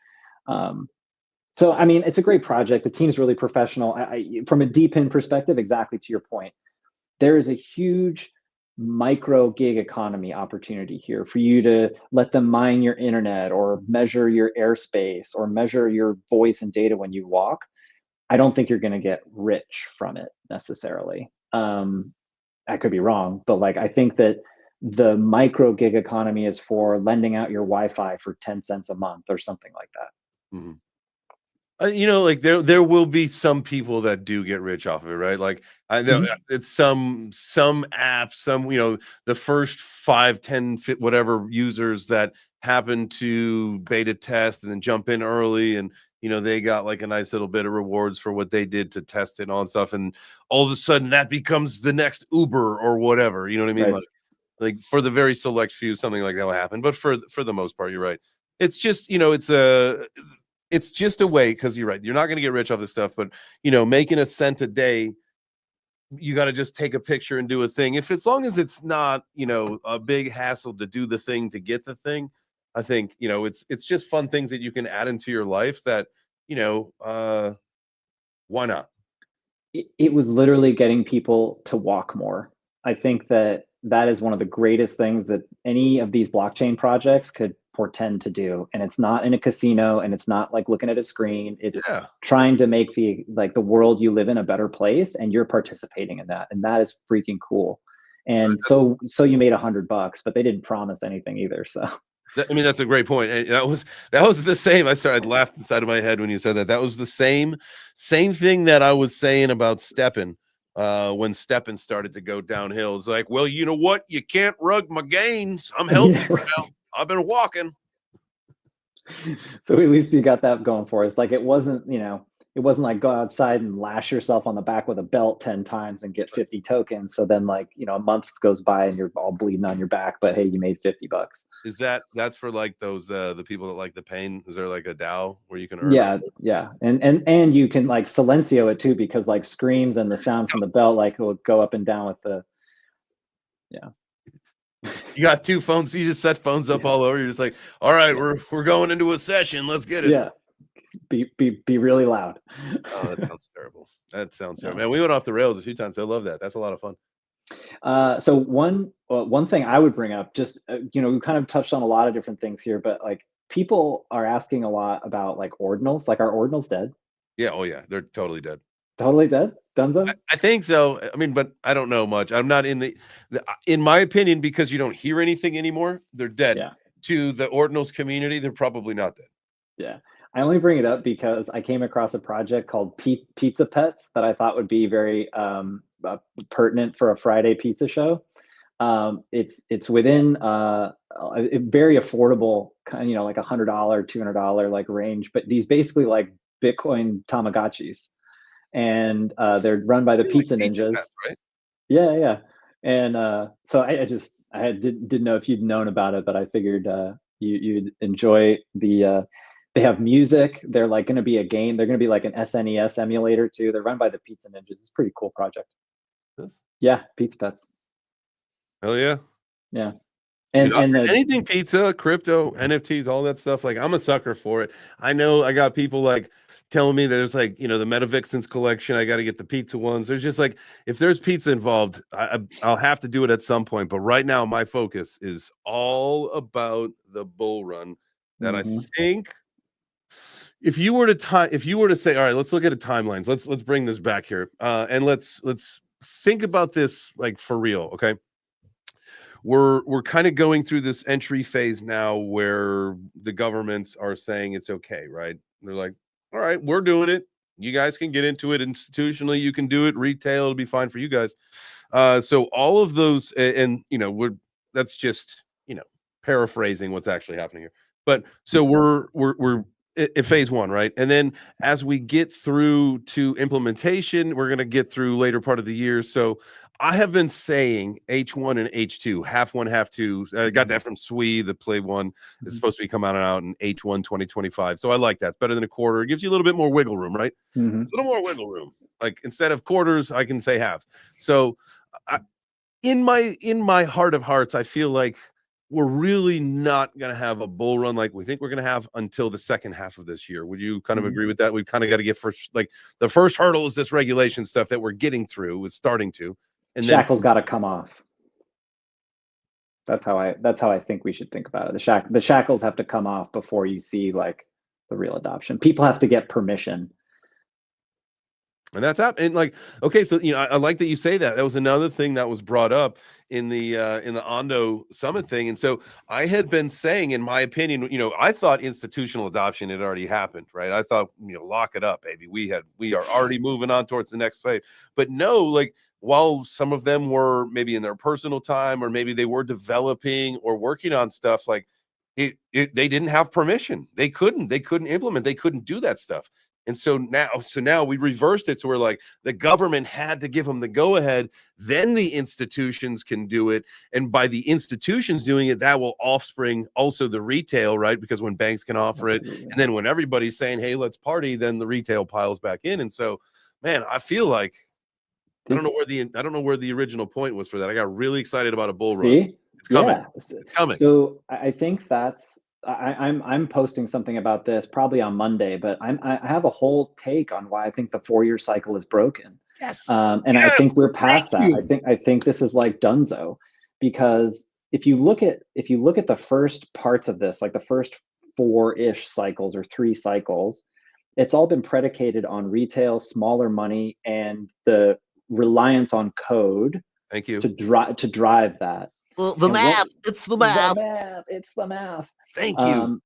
So, I mean, it's a great project. The team's really professional. From a DePIN perspective, exactly to your point, there is a huge micro gig economy opportunity here for you to let them mine your internet or measure your airspace or measure your voice and data when you walk. I don't think you're going to get rich from it necessarily. I could be wrong, but like, I think that the micro gig economy is for lending out your Wi-Fi for 10 cents a month or something like that. Mm-hmm. Like there will be some people that do get rich off of it, right? Like I know it's some apps, the first 5, 10, whatever users that happen to beta test and then jump in early, and they got like a nice little bit of rewards for what they did to test it and all that stuff, and all of a sudden that becomes the next Uber or whatever. You know what I mean? Right. Like for the very select few, something like that will happen, but for the most part, you're right. It's just it's just a way, because you're right, you're not going to get rich off this stuff, but making a cent a day, you got to just take a picture and do a thing. As long as it's not a big hassle to do the thing to get the thing, I think it's just fun things that you can add into your life that why not? It was literally getting people to walk more. I think that is one of the greatest things that any of these blockchain projects could portend to do. And it's not in a casino, and it's not like looking at a screen. It's trying to make the world you live in a better place, and you're participating in that. And that is freaking cool. And so you made $100, but they didn't promise anything either. So I mean, that's a great point. And that was the same. I laughed inside of my head when you said that. That was the same thing that I was saying about Steppen. When Steppen started to go downhill, it's like, well, you know what? You can't rug my gains. I'm healthy now. I've been walking. So at least you got that going for us. Like it wasn't like go outside and lash yourself on the back with a belt 10 times and get 50 tokens. So then like, a month goes by and you're all bleeding on your back, but hey, you made $50. Is that's for like those the people that like the pain? Is there like a DAO where you can earn? Yeah. And you can like silencio it too, because like screams and the sound from the belt like will go up and down with the You got 2 phones, so you just set phones up all over. You're just like, all right, we're going into a session. Let's get it. Yeah. Be really loud. Oh, that sounds terrible. That sounds terrible. Man, we went off the rails a few times. I love that. That's a lot of fun. So one thing I would bring up, just we kind of touched on a lot of different things here, but like people are asking a lot about like ordinals. Like, are ordinals dead? Yeah. Oh yeah, they're totally dead. Totally dead? Dunzo? I think so. I mean, but I don't know much. I'm not in my opinion, because you don't hear anything anymore. They're dead. Yeah. To the ordinals community, they're probably not dead. Yeah. I only bring it up because I came across a project called Pizza Pets that I thought would be very pertinent for a Friday pizza show. It's within a very affordable kind, like $100, $200 like range, but these basically like Bitcoin Tamagotchis, and they're run by the Pizza Ninjas. Pets, right? Yeah. And so I didn't know if you'd known about it, but I figured you'd enjoy the. They have music. They're like going to be a game. They're going to be like an SNES emulator too. They're run by the Pizza Ninjas. It's a pretty cool project. Yeah, Pizza Pets. Hell yeah. Yeah. And anything pizza, crypto, NFTs, all that stuff. Like, I'm a sucker for it. I know I got people like telling me there's like, the Metavixens collection. I got to get the pizza ones. There's just like, if there's pizza involved, I'll have to do it at some point. But right now, my focus is all about the bull run that I think if you were to say, all right, let's look at the timelines. Let's bring this back here. And let's think about this like for real. Okay. We're kind of going through this entry phase now where the governments are saying it's okay, right? They're like, all right, we're doing it. You guys can get into it institutionally. You can do it retail. It'll be fine for you guys. So all of those, and that's just paraphrasing what's actually happening here. But so we're in phase one, right? And then as we get through to implementation, we're going to get through later part of the year. So I have been saying H1 and H2, half one, half two. I got that from Sui, the play one. It's supposed to be coming out in H1 2025. So I like that. It's better than a quarter. It gives you a little bit more wiggle room, right? A little more wiggle room. Like instead of quarters, I can say halves. So in my heart of hearts, I feel like we're really not going to have a bull run like we think we're going to have until the second half of this year. Would you kind of agree with that? We've kind of got to get first, like the first hurdle is this regulation stuff that we're getting through, is starting to. And shackles got to come off. That's how I think we should think about it. The shackles have to come off before you see like the real adoption. People have to get permission. And that's happening. Like, okay, so I like that you say that. That was another thing that was brought up in the Ondo summit thing. And so I had been saying, in my opinion, I thought institutional adoption had already happened, right? I thought, lock it up, baby. We are already moving on towards the next phase. But no, like while some of them were maybe in their personal time, or maybe they were developing or working on stuff, like they didn't have permission. They couldn't implement, they couldn't do that stuff. And so now we reversed it. So we're like, the government had to give them the go ahead. Then the institutions can do it. And by the institutions doing it, that will offspring also the retail, right? Because when banks can offer it, and then when everybody's saying, hey, let's party, then the retail piles back in. And so, man, I feel like I don't know where the original point was for that. I got really excited about a bull run. It's coming. Yeah. It's coming. So I think that's I'm posting something about this probably on Monday, but I have a whole take on why I think the 4-year cycle is broken. Yes. And I think we're past that. I think this is like donezo, because if you look at the first parts of this, like the first 4-ish cycles or 3 cycles, it's all been predicated on retail, smaller money, and the reliance on code. Thank you. To drive that. Well, the math. It's the math. It's the math. Thank you.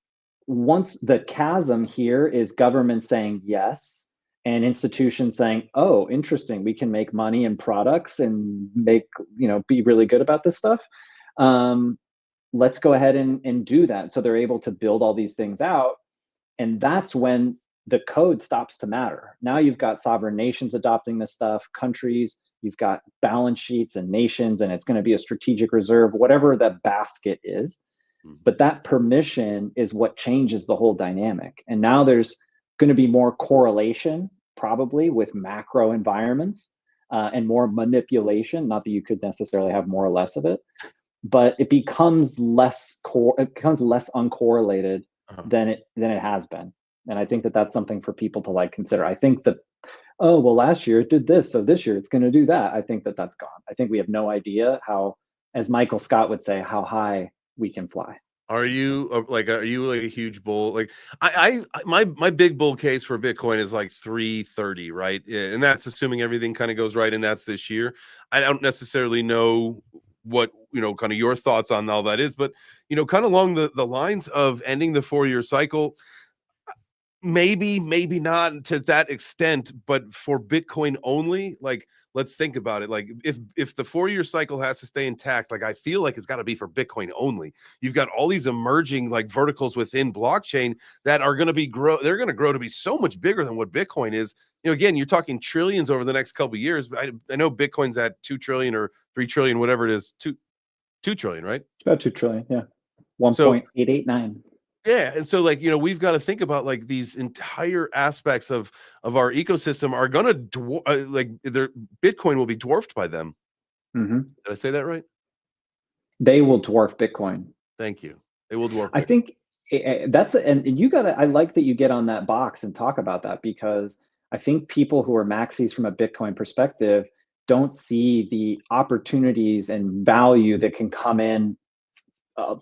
Once the chasm here is government saying yes and institutions saying, oh, interesting, we can make money and products and make, be really good about this stuff. Let's go ahead and do that. So they're able to build all these things out. And that's when the code stops to matter. Now you've got sovereign nations adopting this stuff, countries, you've got balance sheets and nations, and it's going to be a strategic reserve, whatever the basket is. But that permission is what changes the whole dynamic. And now there's going to be more correlation, probably, with macro environments and more manipulation. Not that you could necessarily have more or less of it, but it becomes less uncorrelated than it has been. And I think that that's something for people to like consider. I think that, oh, well, last year it did this, so this year it's going to do that. I think that that's gone. I think we have no idea how, as Michael Scott would say, how high we can fly. Are you like a huge bull? Like my big bull case for Bitcoin is like 330, right? And that's assuming everything kind of goes right, and that's this year. I don't necessarily know what kind of your thoughts on all that is, but kind of along the lines of ending the 4-year cycle. Maybe not to that extent, but for Bitcoin only, like, let's think about it. Like if the 4-year cycle has to stay intact, like I feel like it's got to be for Bitcoin only. You've got all these emerging like verticals within blockchain that are going to they're going to grow to be so much bigger than what Bitcoin is. Again, you're talking trillions over the next couple of years. I know Bitcoin's at 2 trillion or 3 trillion, whatever it is, 2 trillion, right? About 2 trillion, yeah. 1.889. Yeah, and so like we've got to think about like these entire aspects of our ecosystem are going to like their Bitcoin will be dwarfed by them. Did I say that right? They will dwarf Bitcoin. Thank you. They will dwarf. I think That's and you gotta. I like that you get on that box and talk about that, because I think people who are maxis from a Bitcoin perspective don't see the opportunities and value that can come in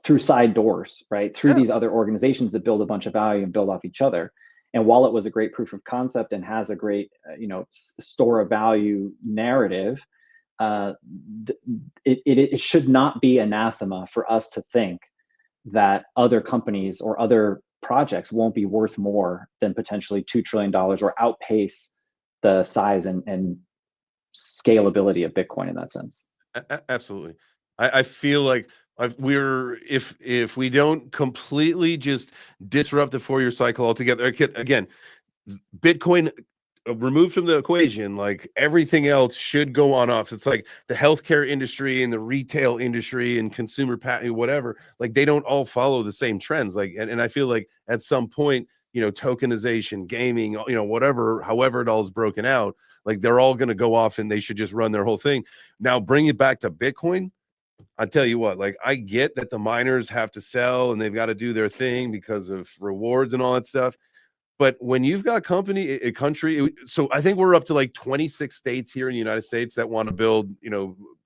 through side doors, right? Through these other organizations that build a bunch of value and build off each other. And while it was a great proof of concept and has a great, store of value narrative, it should not be anathema for us to think that other companies or other projects won't be worth more than potentially $2 trillion or outpace the size and scalability of Bitcoin in that sense. Absolutely. I feel like if we don't completely just disrupt the 4-year cycle altogether, again, Bitcoin removed from the equation, like everything else should go on off. It's like the healthcare industry and the retail industry and consumer patent, whatever, like they don't all follow the same trends. Like, and I feel like at some point, tokenization, gaming, whatever, however it all is broken out, like they're all going to go off and they should just run their whole thing. Now bring it back to Bitcoin. I tell you what, like I get that the miners have to sell and they've got to do their thing because of rewards and all that stuff. But when you've got a country, so I think we're up to like 26 states here in the United States that want to build,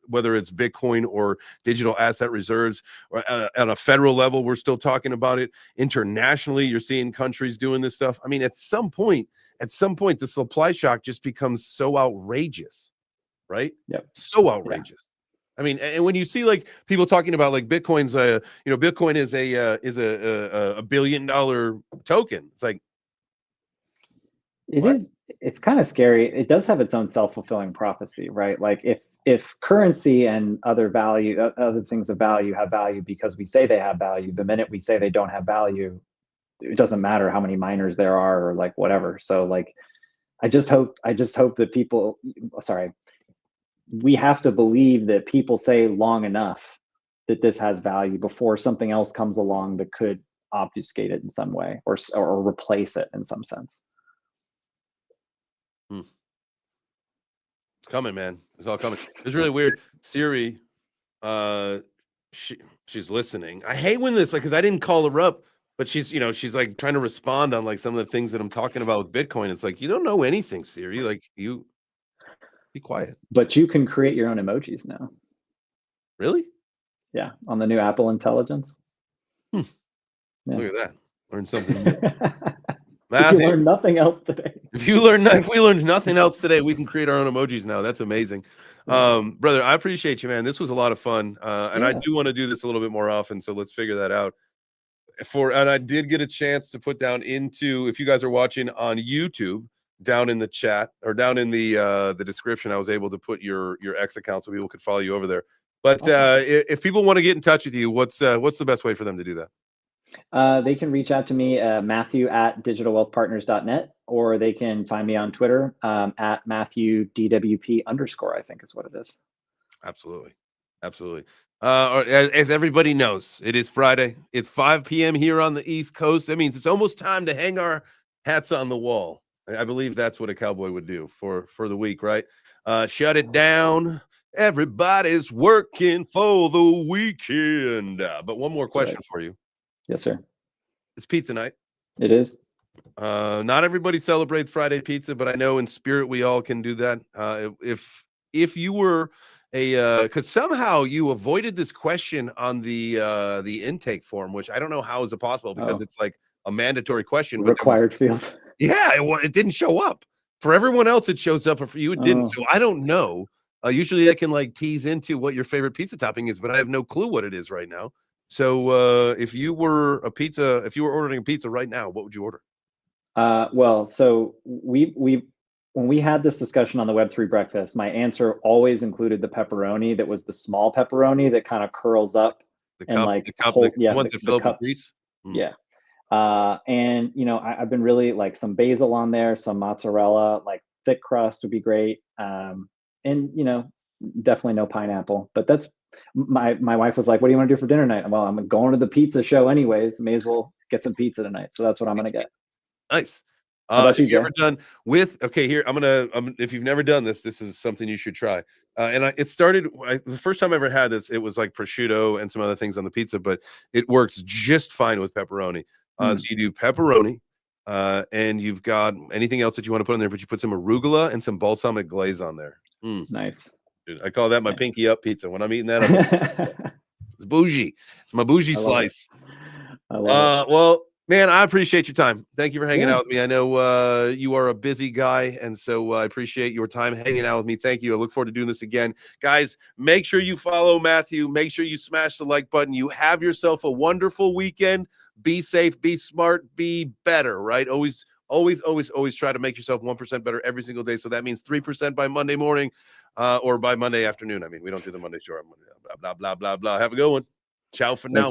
whether it's Bitcoin or digital asset reserves, or on a federal level, we're still talking about it. Internationally, you're seeing countries doing this stuff. I mean, at some point, the supply shock just becomes so outrageous, right? Yep. So outrageous. Yeah. I mean, and when you see like people talking about like Bitcoin's, Bitcoin is a $1 billion token. It's like, it's kind of scary. It does have its own self-fulfilling prophecy, right? Like if currency and other things of value have value because we say they have value, the minute we say they don't have value, it doesn't matter how many miners there are or like whatever. So like, I just hope that we have to believe that people say long enough that this has value before something else comes along that could obfuscate it in some way or replace it in some sense. It's coming, man. It's all coming. It's really weird. Siri, she's listening. I hate when this, like, because I didn't call her up, but she's like trying to respond on like some of the things that I'm talking about with Bitcoin. It's like, you don't know anything, Siri. Like, you be quiet. But you can create your own emojis now. Really? Yeah, on the new Apple Intelligence. Yeah. Look at that. Learn something. If you learned nothing else today. If we learned nothing else today, we can create our own emojis now. That's amazing. Brother, I appreciate you, man. This was a lot of fun. And I do want to do this a little bit more often. So let's figure that out. And I did get a chance to put down into, if you guys are watching on YouTube, down in the chat or down in the description, I was able to put your X account so people could follow you over there. But if people want to get in touch with you, what's the best way for them to do that? They can reach out to me, Matthew@digitalwealthpartners.net, or they can find me on Twitter at MatthewDWP_, I think is what it is. Absolutely. As everybody knows, it is Friday. It's 5 p.m. here on the East Coast. That means it's almost time to hang our hats on the wall. I believe that's what a cowboy would do for the week, right? Shut it down. Everybody's working for the weekend. But one more question for you. Yes, sir. It's pizza night. It is. Not everybody celebrates Friday pizza, but I know in spirit we all can do that. If you were because somehow you avoided this question on the intake form, which I don't know how is it possible because it's like a mandatory question. Required field. Yeah, it didn't show up. For everyone else, it shows up, but for you, it didn't. So I don't know. Usually I can like tease into what your favorite pizza topping is, but I have no clue what it is right now. So if you were ordering a pizza right now, what would you order? Well, so when we had this discussion on the Web3 breakfast, my answer always included the pepperoni that was the small pepperoni that kind of curls up the cup. Yeah. And I've been really like some basil on there, some mozzarella, like thick crust would be great. And definitely no pineapple, but that's my wife was like, what do you want to do for dinner tonight? Well, I'm going to the pizza show anyways. May as well get some pizza tonight. So that's what I'm going to get. Nice. How about you, Have you Jay? ever done with? Okay, here if you've never done this, this is something you should try. It started the first time I ever had this. It was like prosciutto and some other things on the pizza, but it works just fine with pepperoni. So you do pepperoni, and you've got anything else that you want to put in there, but you put some arugula and some balsamic glaze on there. Nice. Dude, I call that my pinky up pizza. When I'm eating that, I'm like, it's bougie. It's my bougie slice. I love it. Well, man, I appreciate your time. Thank you for hanging Yeah. out with me. I know you are a busy guy, and so I appreciate your time hanging out with me. Thank you. I look forward to doing this again. Guys, make sure you follow Matthew. Make sure you smash the like button. You have yourself a wonderful weekend. Be safe, be smart, be better, right? Always try to make yourself 1% better every single day. So that means 3% by Monday morning or by Monday afternoon. I mean, we don't do the Monday show on Monday. Blah, blah, blah, blah, blah. Have a good one. Ciao for now.